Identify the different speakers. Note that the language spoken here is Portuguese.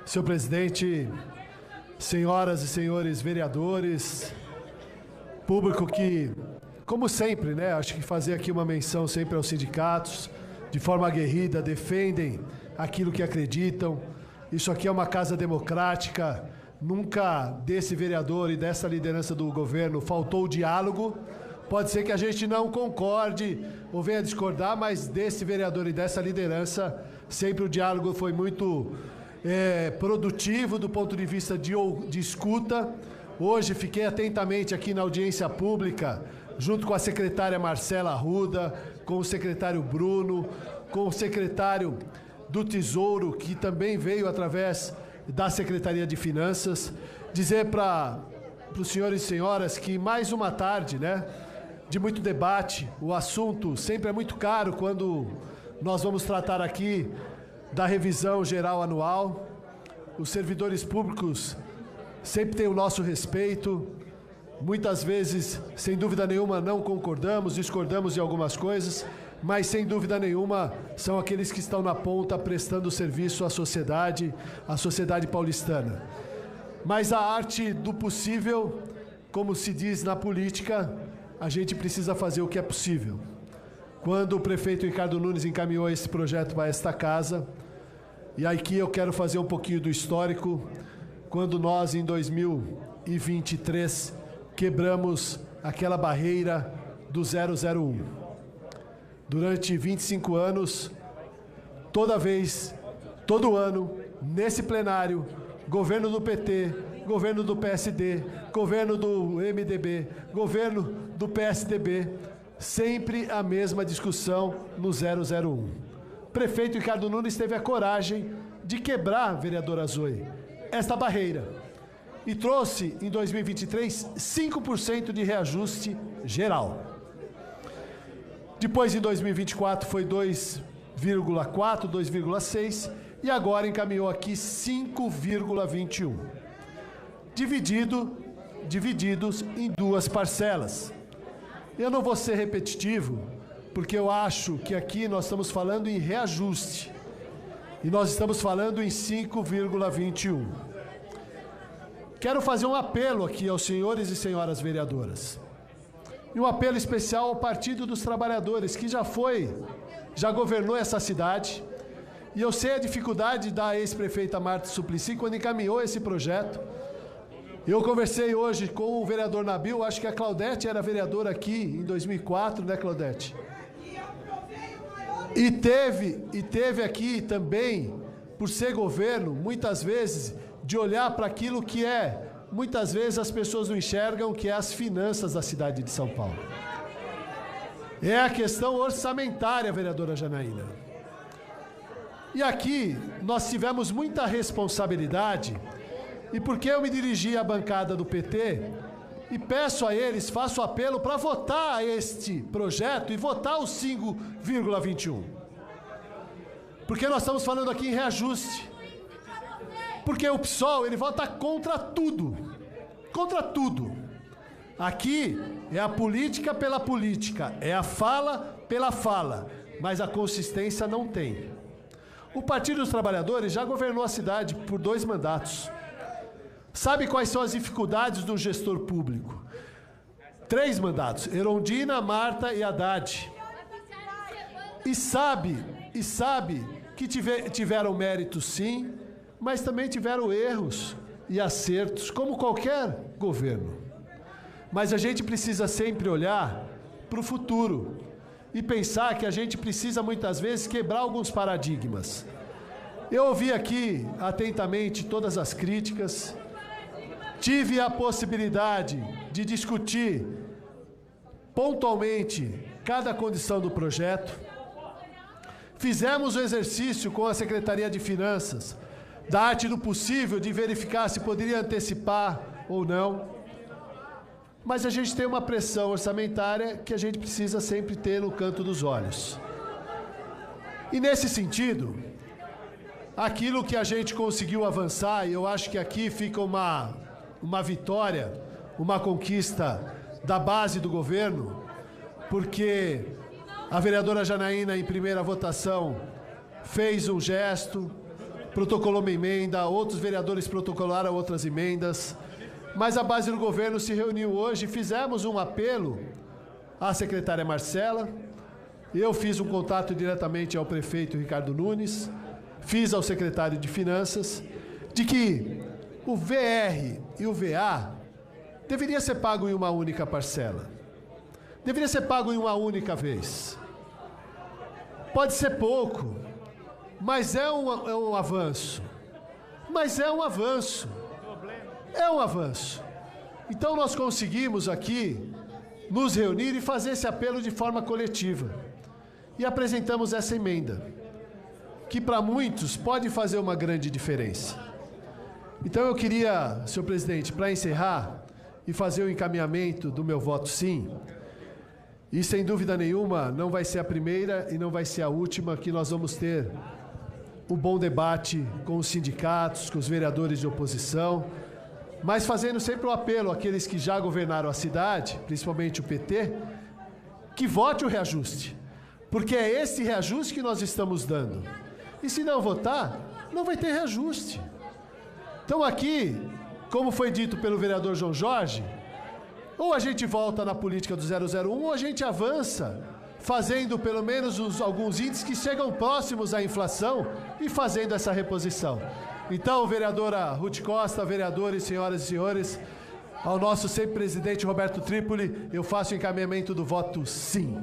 Speaker 1: Senhor presidente, senhoras e senhores vereadores, público que, como sempre, né, acho que fazer aqui uma menção sempre aos sindicatos, de forma aguerrida, defendem aquilo que acreditam. Isso aqui é uma casa democrática, nunca desse vereador e dessa liderança do governo faltou o diálogo. Pode ser que a gente não concorde ou venha discordar, mas desse vereador e dessa liderança, sempre o diálogo foi muito produtivo do ponto de vista de escuta. Hoje fiquei atentamente aqui na audiência pública, junto com a secretária Marcela Arruda, com o secretário Bruno, com o secretário do Tesouro, que também veio através da Secretaria de Finanças, dizer para os senhores e senhoras que mais uma tarde, né, de muito debate, o assunto sempre é muito caro quando nós vamos tratar aqui da revisão geral anual. Os servidores públicos sempre têm o nosso respeito, muitas vezes, sem dúvida nenhuma, não concordamos, discordamos de algumas coisas, mas sem dúvida nenhuma são aqueles que estão na ponta prestando serviço à sociedade paulistana. Mas a arte do possível, como se diz na política, a gente precisa fazer o que é possível. Quando o prefeito Ricardo Nunes encaminhou esse projeto para esta casa, e aqui eu quero fazer um pouquinho do histórico, quando nós, em 2023, quebramos aquela barreira do 001. Durante 25 anos, todo ano, nesse plenário, governo do PT, governo do PSD, governo do MDB, governo do PSDB, sempre a mesma discussão no 001. Prefeito Ricardo Nunes teve a coragem de quebrar, vereadora Zoe, esta barreira e trouxe, em 2023, 5% de reajuste geral. Depois, em 2024, foi 2,4%, 2,6%, e agora encaminhou aqui 5,21%. Divididos em duas parcelas. Eu não vou ser repetitivo, porque eu acho que aqui nós estamos falando em reajuste, e nós estamos falando em 5,21%. Quero fazer um apelo aqui aos senhores e senhoras vereadoras. E um apelo especial ao Partido dos Trabalhadores, que já governou essa cidade. E eu sei a dificuldade da ex-prefeita Marta Suplicy quando encaminhou esse projeto. Eu conversei hoje com o vereador Nabil, acho que a Claudete era vereadora aqui em 2004, né, Claudete? E teve aqui também, por ser governo, muitas vezes, de olhar para aquilo que muitas vezes as pessoas não enxergam, que é as finanças da cidade de São Paulo. É a questão orçamentária, vereadora Janaína. E aqui nós tivemos muita responsabilidade, e porque eu me dirigi à bancada do PT, e peço a eles, faço apelo para votar este projeto e votar o 5,21. Porque nós estamos falando aqui em reajuste. Porque o PSOL, ele vota contra tudo. Contra tudo. Aqui é a política pela política, é a fala pela fala, mas a consistência não tem. O Partido dos Trabalhadores já governou a cidade por 2 mandatos. Sabe quais são as dificuldades do gestor público? 3 mandatos, Erondina, Marta e Haddad. E sabe que tiveram mérito sim, mas também tiveram erros e acertos, como qualquer governo. Mas a gente precisa sempre olhar para o futuro e pensar que a gente precisa muitas vezes quebrar alguns paradigmas. Eu ouvi aqui atentamente todas as críticas, tive a possibilidade de discutir pontualmente cada condição do projeto, fizemos o exercício com a Secretaria de Finanças, da arte do possível, de verificar se poderia antecipar ou não. Mas a gente tem uma pressão orçamentária que a gente precisa sempre ter no canto dos olhos. E nesse sentido, aquilo que a gente conseguiu avançar, e eu acho que aqui fica uma vitória, uma conquista da base do governo, porque a vereadora Janaína, em primeira votação, fez um gesto, protocolou uma emenda, outros vereadores protocolaram outras emendas, mas a base do governo se reuniu hoje e fizemos um apelo à secretária Marcela. Eu fiz um contato diretamente ao prefeito Ricardo Nunes, fiz ao secretário de Finanças, de que o VR e o VA deveria ser pago em uma única parcela. Deveria ser pago em uma única vez. Pode ser pouco, mas é um avanço. Mas é um avanço. É um avanço. Então nós conseguimos aqui nos reunir e fazer esse apelo de forma coletiva. E apresentamos essa emenda, que para muitos pode fazer uma grande diferença. Então eu queria, senhor presidente, para encerrar e fazer o encaminhamento do meu voto sim, e sem dúvida nenhuma não vai ser a primeira e não vai ser a última que nós vamos ter um bom debate com os sindicatos, com os vereadores de oposição, mas fazendo sempre o apelo àqueles que já governaram a cidade, principalmente o PT, que vote o reajuste, porque é esse reajuste que nós estamos dando. E se não votar, não vai ter reajuste. Então aqui, como foi dito pelo vereador João Jorge, ou a gente volta na política do 001 ou a gente avança, fazendo pelo menos alguns índices que chegam próximos à inflação e fazendo essa reposição. Então, vereadora Ruth Costa, vereadores, senhoras e senhores, ao nosso sempre presidente Roberto Trípoli, eu faço o encaminhamento do voto sim.